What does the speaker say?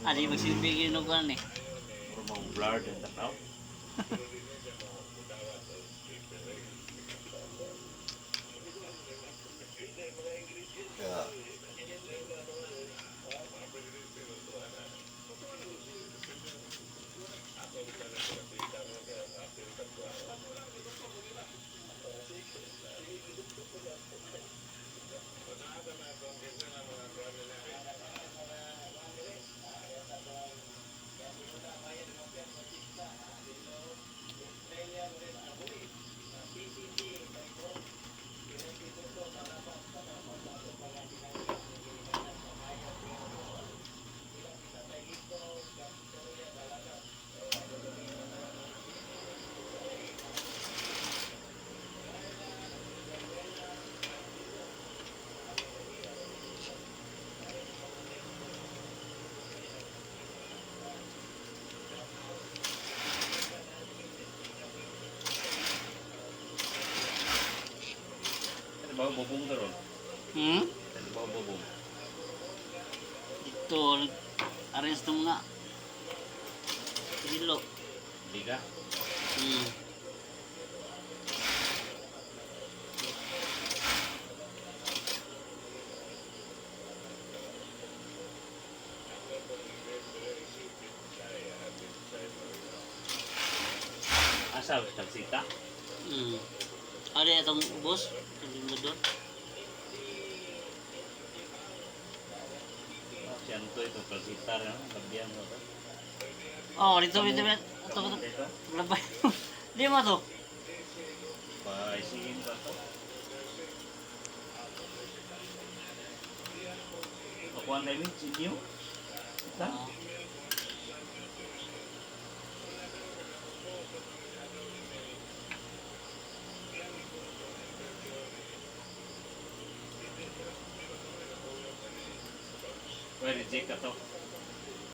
Adi magsilbi yun ko eh. Puro mga blurred yung tanaw. Kaya, ano ba bubong ka ron? Ano ba bubong? Ito, arrange nung nga. Dilo. Hindi ka? Asa, tagsita? Ada itong bus, itong doon. Siyanto ito, tagsita rin, kabiyan mo ito. Oh, dito. Ito. Dito? Labay. Di mo to. Pa-ICin ba ito? Pakuhan na yun, sinyo? Ito? Pwede, check ka to.